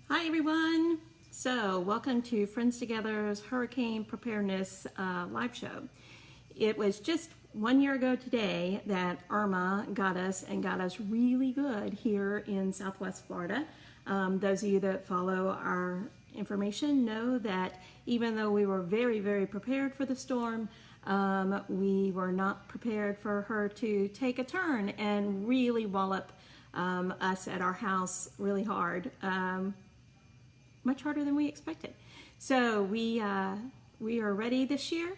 Hi everyone! So welcome to Friends Together's Hurricane Preparedness live show. It was just 1 year ago today that Irma got us really good here in Southwest Florida. Those of you that follow our information know that even though we were very prepared for the storm, we were not prepared for her to take a turn and really wallop us at our house really hard. Much harder than we expected. So we are ready this year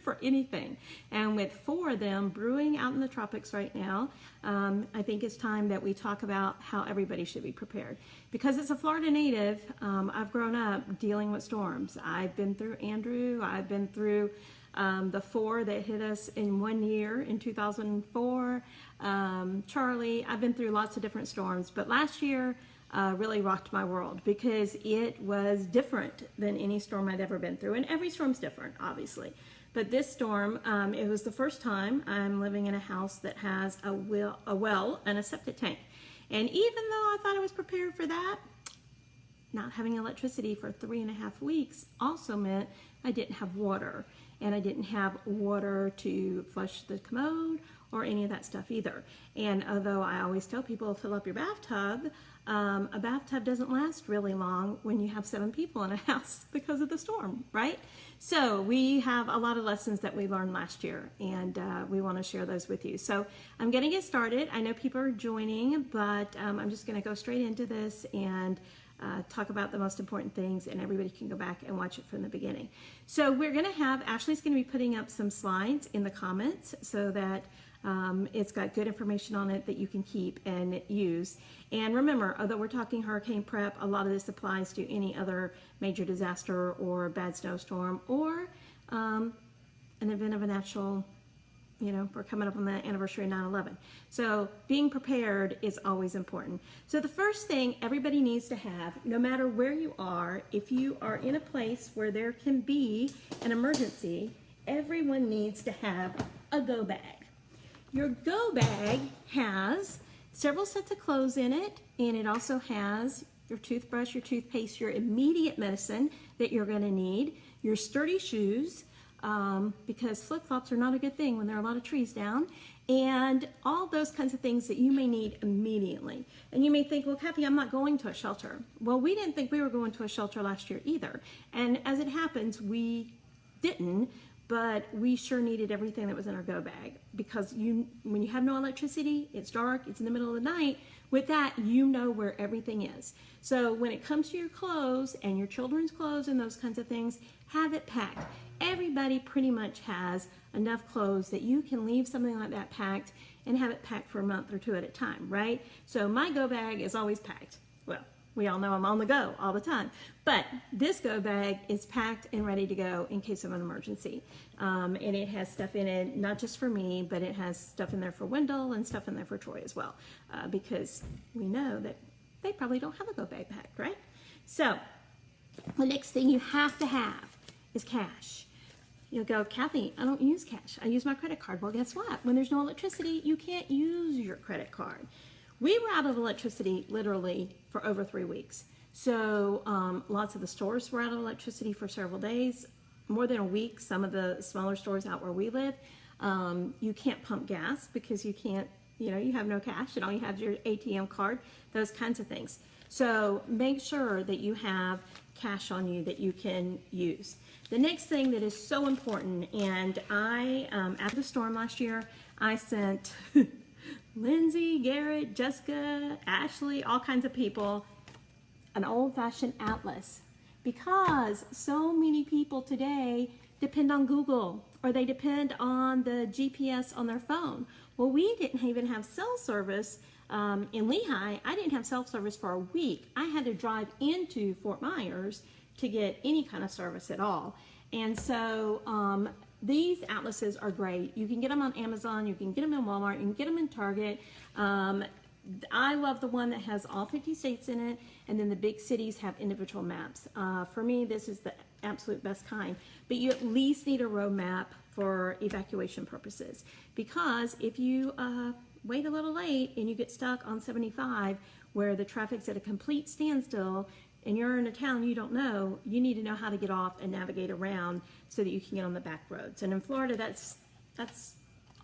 for anything. And with 4 of them brewing out in the tropics right now, I think it's time that we talk about how everybody should be prepared. Because as a Florida native, I've grown up dealing with storms. I've been through Andrew, I've been through the 4 that hit us in 1 year in 2004, Charlie. I've been through lots of different storms, but last year really rocked my world because it was different than any storm I'd ever been through. And every storm's different, obviously. But this storm, it was the first time I'm living in a house that has a well and a septic tank. And even though I thought I was prepared for that, not having electricity for 3.5 weeks also meant I didn't have water. And I didn't have water to flush the commode or any of that stuff either. And although I always tell people fill up your bathtub, a bathtub doesn't last really long when you have 7 people in a house because of the storm, right? So we have a lot of lessons that we learned last year, and we want to share those with you. So I'm going to get started. I know people are joining, but I'm just going to go straight into this and talk about the most important things, and everybody can go back and watch it from the beginning. So we're going to have, Ashley's going to be putting up some slides in the comments so that it's got good information on it that you can keep and use. And remember, although we're talking hurricane prep, a lot of this applies to any other major disaster or bad snowstorm or an event of a natural, we're coming up on the anniversary of 9/11. So being prepared is always important. So the first thing everybody needs to have, no matter where you are, if you are in a place where there can be an emergency, everyone needs to have a go bag. Your go bag has several sets of clothes in it, and it also has your toothbrush, your toothpaste, your immediate medicine that you're going to need, your sturdy shoes, because flip-flops are not a good thing when there are a lot of trees down, and all those kinds of things that you may need immediately. And you may think, well, Kathy, I'm not going to a shelter. Well, we didn't think we were going to a shelter last year either. And as it happens, we didn't, but we sure needed everything that was in our go bag because when you have no electricity, it's dark, it's in the middle of the night, with that, you know where everything is. So when it comes to your clothes and your children's clothes and those kinds of things, have it packed. Everybody pretty much has enough clothes that you can leave something like that packed and have it packed for a month or 2 at a time, right? So my go bag is always packed. Well, we all know I'm on the go all the time, but this go bag is packed and ready to go in case of an emergency. And it has stuff in it, not just for me, but it has stuff in there for Wendell and stuff in there for Troy as well, because we know that they probably don't have a go bag packed, right? So the next thing you have to have is cash. You'll go, Kathy, I don't use cash. I use my credit card. Well, guess what? When there's no electricity, you can't use your credit card. We were out of electricity literally for over 3 weeks. So lots of the stores were out of electricity for several days, more than a week. Some of the smaller stores out where we live, you can't pump gas because you can't, you have no cash and all you have is your ATM card, those kinds of things. So make sure that you have cash on you that you can use. The next thing that is so important, and after the storm last year, I sent Lindsay, Garrett, Jessica, Ashley, all kinds of people, an old-fashioned atlas, because so many people today depend on Google or they depend on the GPS on their phone. Well, we didn't even have cell service in Lehigh. I didn't have cell service for a week. I had to drive into Fort Myers to get any kind of service at all. And so these atlases are great. You can get them on Amazon, you can get them in Walmart, you can get them in Target. I love the one that has all 50 states in it, and then the big cities have individual maps. For me, this is the absolute best kind, but you at least need a road map for evacuation purposes, because if you wait a little late and you get stuck on 75 where the traffic's at a complete standstill and you're in a town you don't know, you need to know how to get off and navigate around so that you can get on the back roads. And in Florida, that's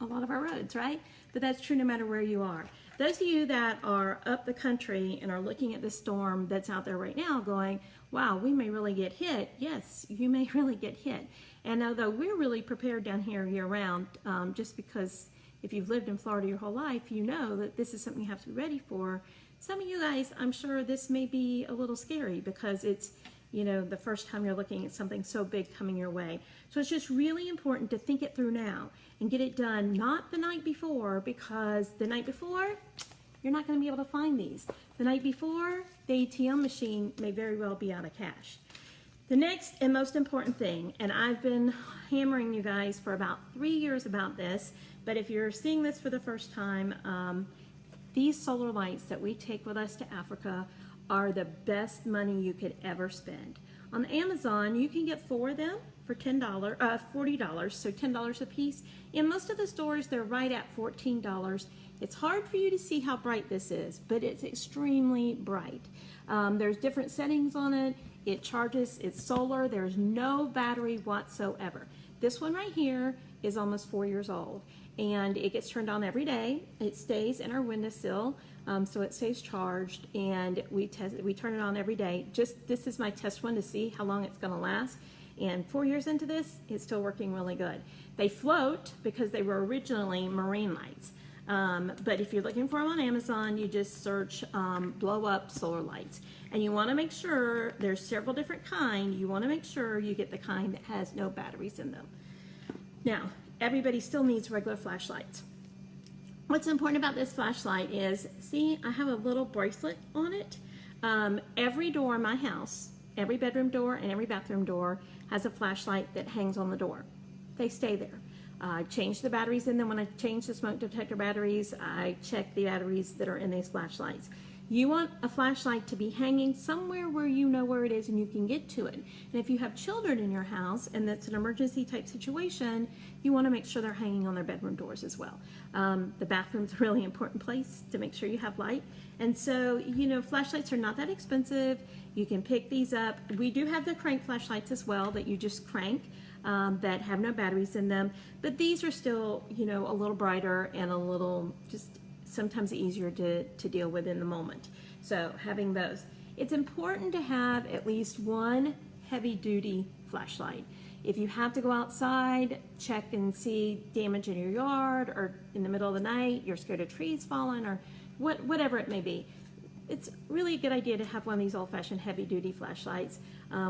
a lot of our roads, right? But that's true no matter where you are. Those of you that are up the country and are looking at the storm that's out there right now going, wow, we may really get hit. Yes, you may really get hit. And although we're really prepared down here year round, just because if you've lived in Florida your whole life, you know that this is something you have to be ready for. Some of you guys, I'm sure this may be a little scary because it's, you know, the first time you're looking at something so big coming your way. So it's just really important to think it through now and get it done, not the night before, because the night before, you're not going to be able to find these. The night before, the ATM machine may very well be out of cash. The next and most important thing, and I've been hammering you guys for about 3 years about this, but if you're seeing this for the first time, these solar lights that we take with us to Africa are the best money you could ever spend. On Amazon, you can get 4 of them for $40, so $10 a piece. In most of the stores, they're right at $14. It's hard for you to see how bright this is, but it's extremely bright. There's different settings on it. It charges, it's solar, there's no battery whatsoever. This one right here is almost 4 years old, and it gets turned on every day. It stays in our windowsill, so it stays charged, and we turn it on every day. This is my test one to see how long it's gonna last, and 4 years into this, it's still working really good. They float because they were originally marine lights. But if you're looking for them on Amazon, you just search blow up solar lights. And you want to make sure, there's several different kinds, you want to make sure you get the kind that has no batteries in them. Now, everybody still needs regular flashlights. What's important about this flashlight is, see, I have a little bracelet on it. Every door in my house, every bedroom door and every bathroom door has a flashlight that hangs on the door. They stay there. I change the batteries in them. When I change the smoke detector batteries, I check the batteries that are in these flashlights. You want a flashlight to be hanging somewhere where you know where it is and you can get to it. And if you have children in your house and that's an emergency type situation, you want to make sure they're hanging on their bedroom doors as well. The bathroom's a really important place to make sure you have light. And so, you know, flashlights are not that expensive. You can pick these up. We do have the crank flashlights as well that you just crank. That have no batteries in them, but these are still, you know, a little brighter and a little just sometimes easier to deal with in the moment. So having those. It's important to have at least one heavy-duty flashlight. If you have to go outside, check and see damage in your yard, or in the middle of the night, you're scared of trees falling, or whatever it may be. It's really a good idea to have one of these old-fashioned heavy-duty flashlights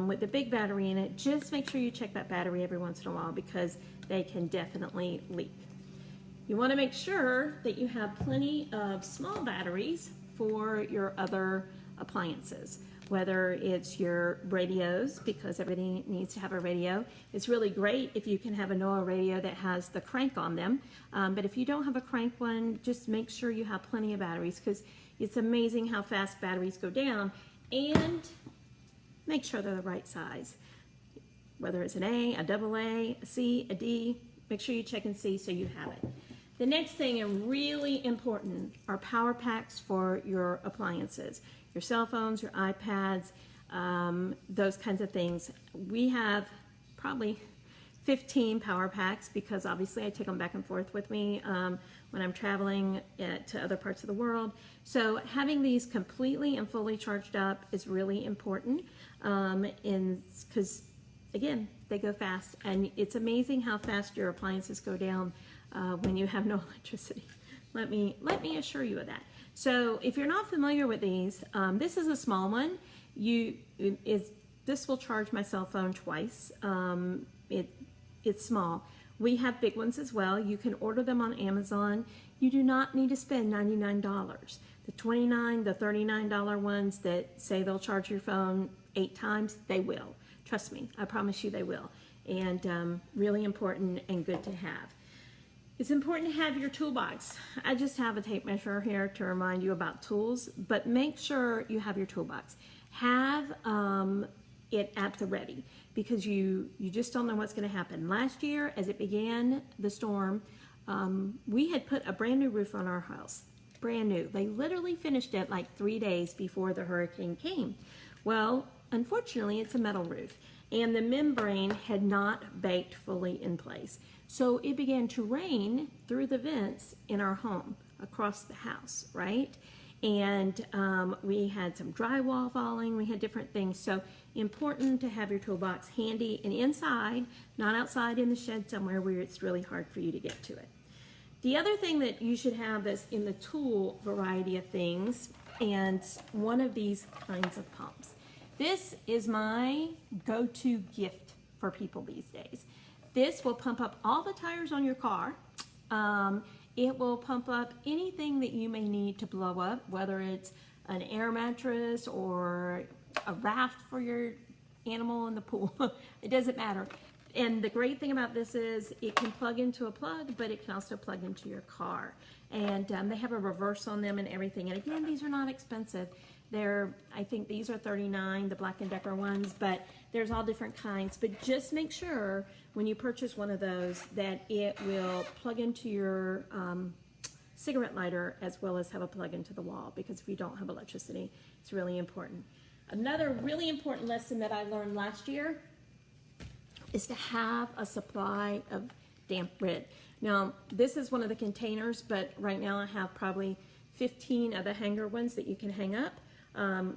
with the big battery in it. Just make sure you check that battery every once in a while because they can definitely leak. You want to make sure that you have plenty of small batteries for your other appliances, whether it's your radios, because everybody needs to have a radio. It's really great if you can have a NOAA radio that has the crank on them, but if you don't have a crank one, just make sure you have plenty of batteries because it's amazing how fast batteries go down, and make sure they're the right size. Whether it's an A, a double A, a C, a D, make sure you check and see so you have it. The next thing, and really important, are power packs for your appliances. Your cell phones, your iPads, those kinds of things. We have probably 15 power packs because obviously I take them back and forth with me when I'm traveling to other parts of the world. So having these completely and fully charged up is really important because again, they go fast, and it's amazing how fast your appliances go down when you have no electricity. Let me assure you of that. So if you're not familiar with these, this is a small one. This will charge my cell phone twice. It's small. We have big ones as well. You can order them on Amazon. You do not need to spend $99. The $29, the $39 ones that say they'll charge your phone 8 times, they will. Trust me, I promise you they will. And really important and good to have. It's important to have your toolbox. I just have a tape measure here to remind you about tools, but make sure you have your toolbox. Have it at the ready because you just don't know what's going to happen. Last year, as it began, the storm, we had put a brand new roof on our house. Brand new. They literally finished it like 3 days before the hurricane came. Well, unfortunately, it's a metal roof, and the membrane had not baked fully in place. So it began to rain through the vents in our home across the house, right? And we had some drywall falling, we had different things. So important to have your toolbox handy and inside, not outside in the shed somewhere where it's really hard for you to get to it. The other thing that you should have that's in the tool variety of things, and one of these kinds of pumps. This is my go-to gift for people these days. This will pump up all the tires on your car. It will pump up anything that you may need to blow up, whether it's an air mattress or a raft for your animal in the pool. It doesn't matter. And the great thing about this is it can plug into a plug, but it can also plug into your car. And they have a reverse on them and everything. And again, these are not expensive. I think these are $39, the Black & Decker ones, but there's all different kinds. But just make sure when you purchase one of those that it will plug into your cigarette lighter as well as have a plug into the wall, because if you don't have electricity, it's really important. Another really important lesson that I learned last year is to have a supply of damp rid. Now, this is one of the containers, but right now I have probably 15 of the hanger ones that you can hang up,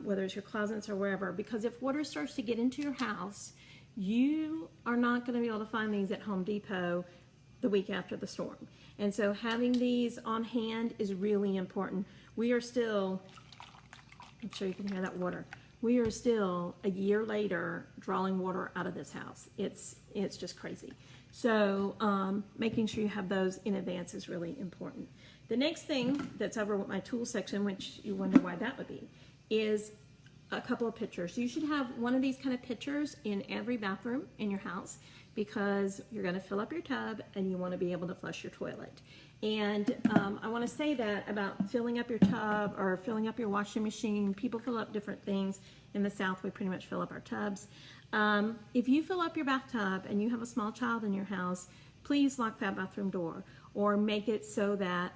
whether it's your closets or wherever, because if water starts to get into your house, you are not going to be able to find these at Home Depot the week after the storm. And so having these on hand is really important. We are still, I'm sure you can hear that water. We are still a year later drawing water out of this house. It's just crazy. So making sure you have those in advance is really important. The next thing that's over with my tool section, which you wonder why that would be, is a couple of pitchers. You should have one of these kind of pitchers in every bathroom in your house, because you're going to fill up your tub and you want to be able to flush your toilet. And I want to say that about filling up your tub or filling up your washing machine. People fill up different things. In the South, we pretty much fill up our tubs. If you fill up your bathtub and you have a small child in your house, please lock that bathroom door, or make it so that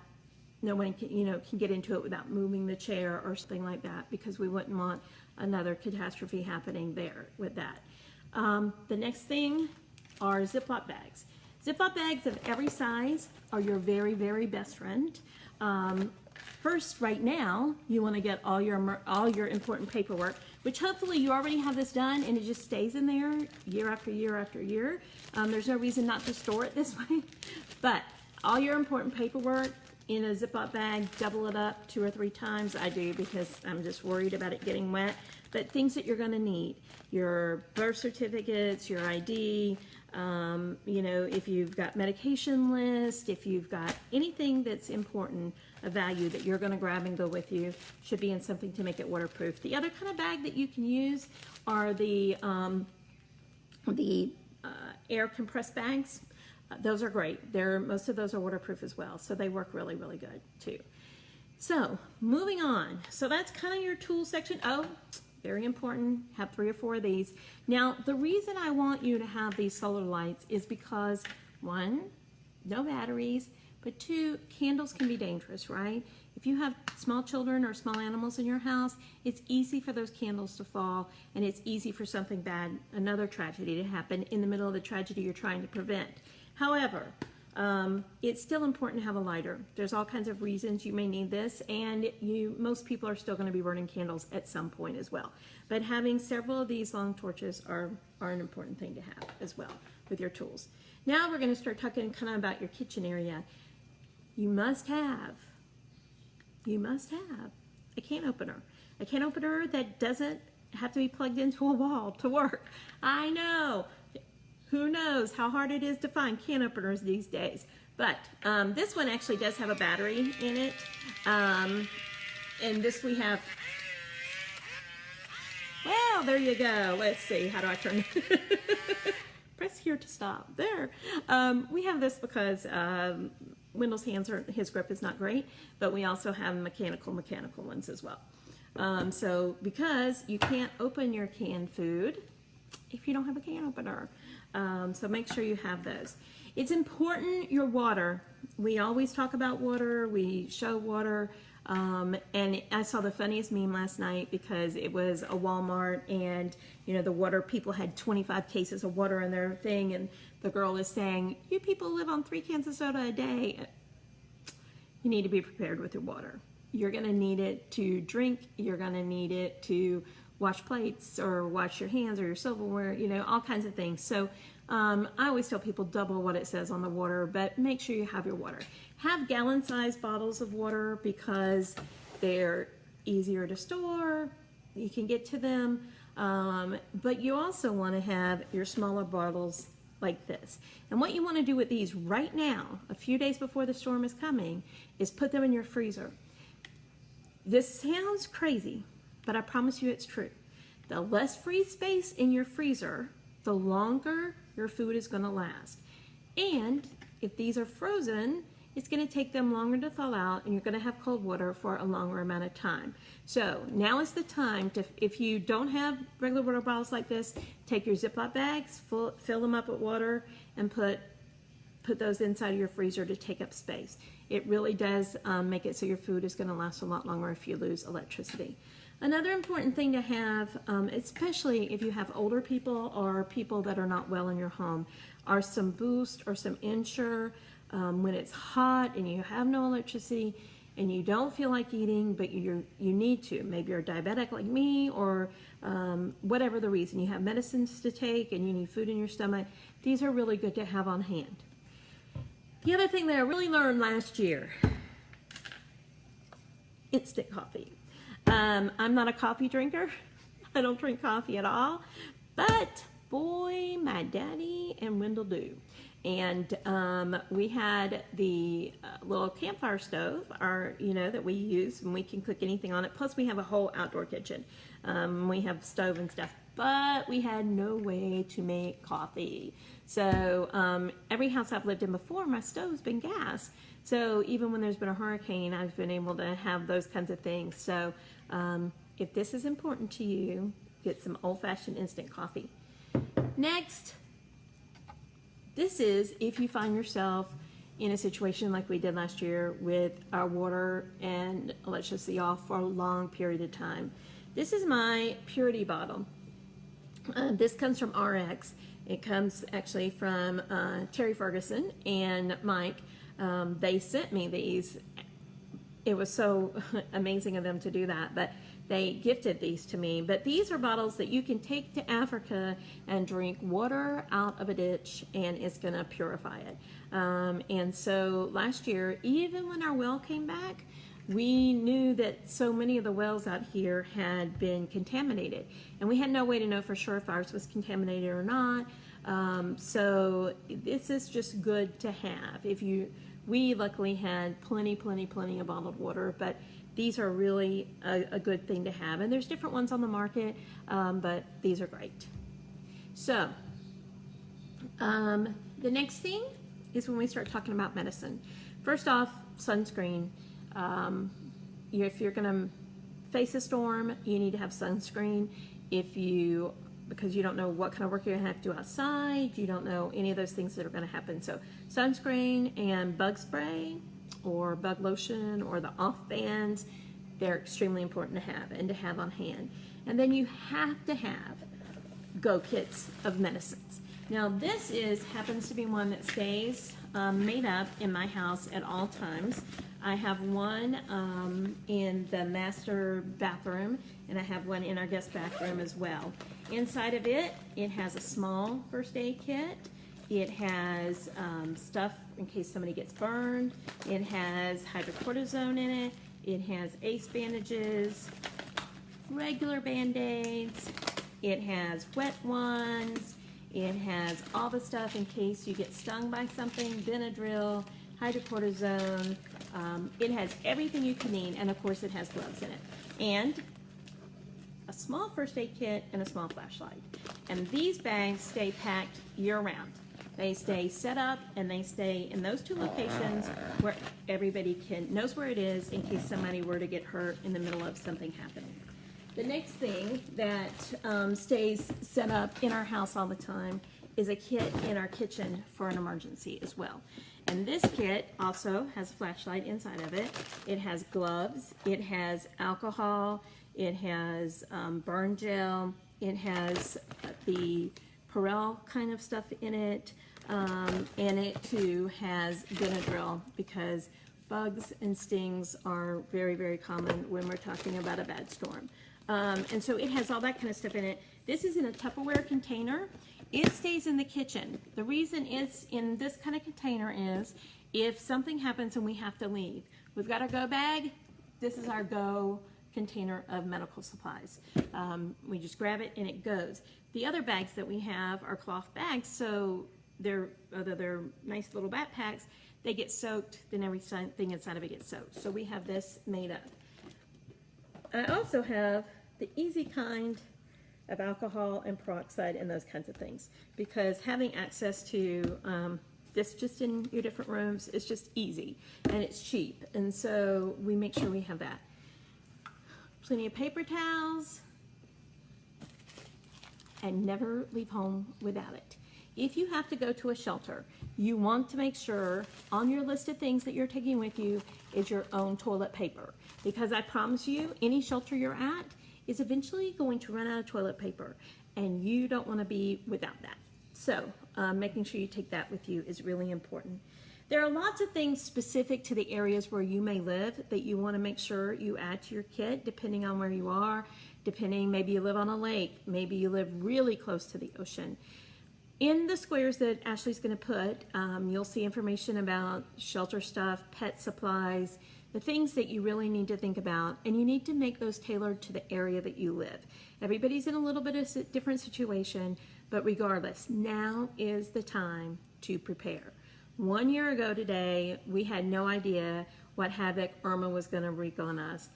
no one can get into it without moving the chair or something like that, because we wouldn't want another catastrophe happening there with that. The next thing are Ziploc bags. Ziploc bags of every size are your very, very best friend. First, right now, you want to get all your important paperwork, which hopefully you already have this done and it just stays in there year after year after year. There's no reason not to store it this way. But all your important paperwork in a Ziploc bag, double it up 2 or 3 times. I do, because I'm just worried about it getting wet. But things that you're going to need: your birth certificates, your ID, if you've got medication list, if you've got anything that's important, a value that you're going to grab and go with you, should be in something to make it waterproof. The other kind of bag that you can use are the air compressed bags. Those are great. Most of those are waterproof as well, so they work really, really good too. So moving on. So that's kind of your tool section. Oh, very important, have 3 or 4 of these. Now, the reason I want you to have these solar lights is because, 1, no batteries, but 2, candles can be dangerous, right? If you have small children or small animals in your house, it's easy for those candles to fall, and it's easy for something bad, another tragedy, to happen in the middle of the tragedy you're trying to prevent. However, it's still important to have a lighter. There's all kinds of reasons you may need this, and most people are still going to be burning candles at some point as well. But having several of these long torches are an important thing to have as well with your tools. Now we're going to start talking kind of about your kitchen area. You must have a can opener. A can opener that doesn't have to be plugged into a wall to work. I know. Who knows how hard it is to find can openers these days. But this one actually does have a battery in it. And this we have, well, there you go. Let's see, how do I turn press here to stop. There. We have this because Wendell's his grip is not great, but we also have mechanical ones as well. So because you can't open your canned food if you don't have a can opener. So make sure you have those. It's important your water. We always talk about water. We show water. And I saw the funniest meme last night because it was a Walmart, and the water people had 25 cases of water in their thing, and the girl is saying, "You people live on 3 cans of soda a day." You need to be prepared with your water. You're going to need it to drink. You're going to need it to wash plates or wash your hands or your silverware, all kinds of things. So I always tell people double what it says on the water, but make sure you have your water. Have gallon-sized bottles of water because they're easier to store. You can get to them, but you also want to have your smaller bottles like this. And what you want to do with these right now, a few days before the storm is coming, is put them in your freezer. This sounds crazy, but I promise you it's true. The less free space in your freezer, the longer your food is going to last. And if these are frozen, it's going to take them longer to thaw out, and you're going to have cold water for a longer amount of time. So now is the time to, if you don't have regular water bottles like this, take your Ziploc bags, fill them up with water, and put those inside of your freezer to take up space. It really does make it so your food is going to last a lot longer if you lose electricity. Another important thing to have, especially if you have older people or people that are not well in your home, are some Boost or some Ensure. When it's hot and you have no electricity and you don't feel like eating, but you need to. Maybe you're diabetic like me, or whatever the reason. You have medicines to take and you need food in your stomach. These are really good to have on hand. The other thing that I really learned last year, instant coffee. I'm not a coffee drinker. I don't drink coffee at all, but boy, my daddy and Wendell do. And we had the little campfire stove, that we use, and we can cook anything on it. Plus, we have a whole outdoor kitchen. We have stove and stuff, but we had no way to make coffee. So every house I've lived in before, my stove's been gas. So even when there's been a hurricane, I've been able to have those kinds of things. So if this is important to you, get some old-fashioned instant coffee. Next, this is if you find yourself in a situation like we did last year with our water and electricity off for a long period of time. This is my purity bottle. This comes from RX. It comes actually from Terry Ferguson and Mike. They sent me these. It was so amazing of them to do that, but they gifted these to me. But these are bottles that you can take to Africa and drink water out of a ditch, and it's going to purify it. And so last year, even when our well came back, we knew that so many of the wells out here had been contaminated, and we had no way to know for sure if ours was contaminated or not. So this is just good to have. We luckily had plenty of bottled water, but these are really a good thing to have. And there's different ones on the market, but these are great. So the next thing is when we start talking about medicine. First off, sunscreen. If you're going to face a storm, you need to have sunscreen. Because you don't know what kind of work you're going to have to do outside, you don't know any of those things that are going to happen. So sunscreen and bug spray or bug lotion or the off bands, they're extremely important to have and to have on hand. And then you have to have go kits of medicines. Now this happens to be one that stays made up in my house at all times. I have one in the master bathroom, and I have one in our guest bathroom as well. Inside of it, it has a small first aid kit. It has stuff in case somebody gets burned. It has hydrocortisone in it. It has ACE bandages, regular Band-Aids. It has wet ones. It has all the stuff in case you get stung by something, Benadryl, hydrocortisone. It has everything you can need, and of course it has gloves in it. And a small first aid kit and a small flashlight. And these bags stay packed year-round. They stay set up, and they stay in those two locations where everybody knows where it is in case somebody were to get hurt in the middle of something happening. The next thing that stays set up in our house all the time is a kit in our kitchen for an emergency as well. And this kit also has a flashlight inside of it. It has gloves, it has alcohol, it has burn gel, it has the Perel kind of stuff in it, and it too has Benadryl, because bugs and stings are very, very common when we're talking about a bad storm. And so it has all that kind of stuff in it. This is in a Tupperware container. It stays in the kitchen. The reason it's in this kind of container is if something happens and we have to leave. We've got our go bag. This is our go container of medical supplies. We just grab it and it goes. The other bags that we have are cloth bags, so although they're nice little backpacks, they get soaked, then everything inside of it gets soaked. So we have this made up. I also have the easy kind of alcohol and peroxide and those kinds of things, because having access to this just in your different rooms is just easy and it's cheap, and so we make sure we have that. Plenty of paper towels, and never leave home without it. If you have to go to a shelter, you want to make sure on your list of things that you're taking with you is your own toilet paper, because I promise you, any shelter you're at is eventually going to run out of toilet paper, and you don't want to be without that. So making sure you take that with you is really important. There are lots of things specific to the areas where you may live that you want to make sure you add to your kit, depending on where you are, maybe you live on a lake, maybe you live really close to the ocean. In the squares that Ashley's going to put, you'll see information about shelter stuff, pet supplies, the things that you really need to think about, and you need to make those tailored to the area that you live. Everybody's in a little bit of a different situation, but regardless, now is the time to prepare. 1 year ago today, we had no idea what havoc Irma was going to wreak on us.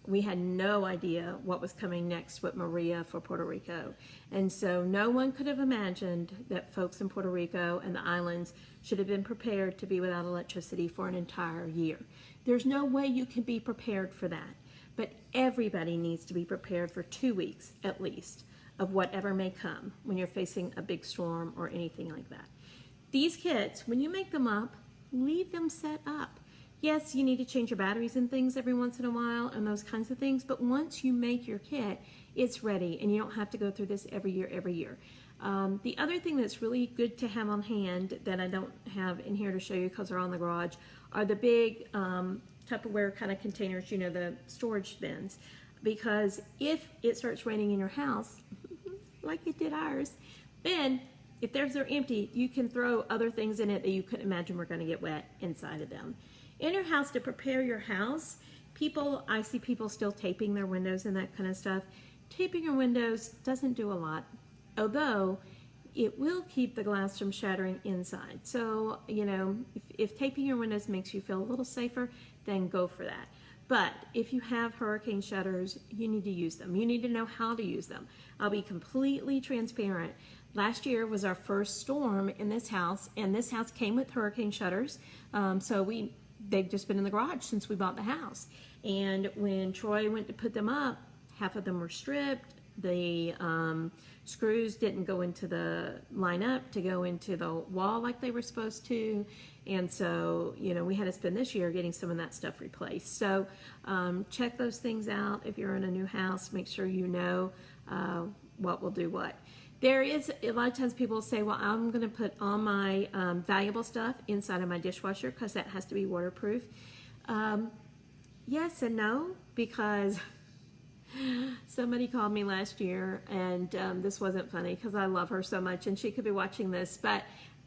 We had no idea what was coming next with Maria for Puerto Rico. And so no one could have imagined that folks in Puerto Rico and the islands should have been prepared to be without electricity for an entire year. There's no way you can be prepared for that. But everybody needs to be prepared for 2 weeks at least of whatever may come when you're facing a big storm or anything like that. These kits, when you make them up, leave them set up. Yes, you need to change your batteries and things every once in a while and those kinds of things, but once you make your kit, it's ready and you don't have to go through this every year. The other thing that's really good to have on hand that I don't have in here to show you because they're on the garage are the big Tupperware kind of containers, you know, the storage bins. Because if it starts raining in your house, like it did ours, then if they're empty, you can throw other things in it that you couldn't imagine were going to get wet inside of them. In your house, to prepare your house, I see people still taping their windows and that kind of stuff. Taping your windows doesn't do a lot, although it will keep the glass from shattering inside. So, you know, if taping your windows makes you feel a little safer, then go for that. But if you have hurricane shutters, you need to use them. You need to know how to use them. I'll be completely transparent. Last year was our first storm in this house, and this house came with hurricane shutters. They've just been in the garage since we bought the house. And when Troy went to put them up, half of them were stripped. The screws didn't go into the line up to go into the wall like they were supposed to. And so, you know, we had to spend this year getting some of that stuff replaced. So check those things out if you're in a new house. Make sure you know what will do what. There is, a lot of times people say, well, I'm going to put all my valuable stuff inside of my dishwasher because that has to be waterproof. Yes and no, because somebody called me last year, and this wasn't funny because I love her so much and she could be watching this, but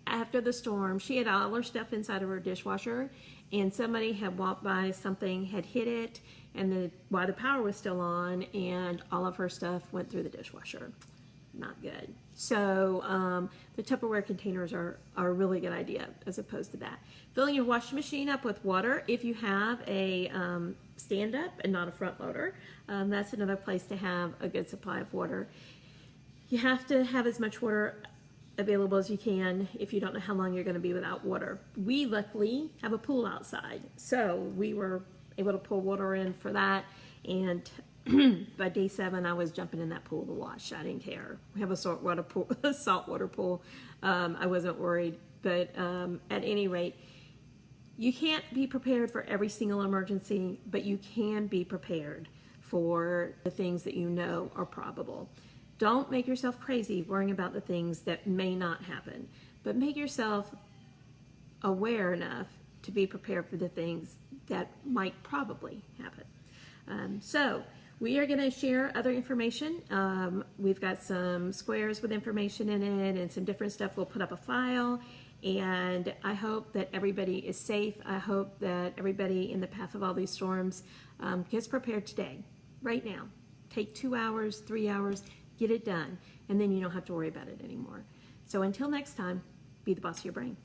after the storm, she had all her stuff inside of her dishwasher, and somebody had walked by, something had hit it, and while the power was still on, and all of her stuff went through the dishwasher. Not good. So the Tupperware containers are a really good idea as opposed to that. Filling your washing machine up with water if you have a stand-up and not a front loader. That's another place to have a good supply of water. You have to have as much water available as you can if you don't know how long you're going to be without water. We luckily have a pool outside, so we were able to pull water in for that, and By day 7, I was jumping in that pool to wash. I didn't care. We have a saltwater pool. A saltwater pool. I wasn't worried. But at any rate, you can't be prepared for every single emergency, but you can be prepared for the things that you know are probable. Don't make yourself crazy worrying about the things that may not happen, but make yourself aware enough to be prepared for the things that might probably happen. So we are going to share other information. We've got some squares with information in it and some different stuff. We'll put up a file, and I hope that everybody is safe. I hope that everybody in the path of all these storms gets prepared today, right now. Take 2 hours, 3 hours, get it done, and then you don't have to worry about it anymore. So until next time, be the boss of your brain.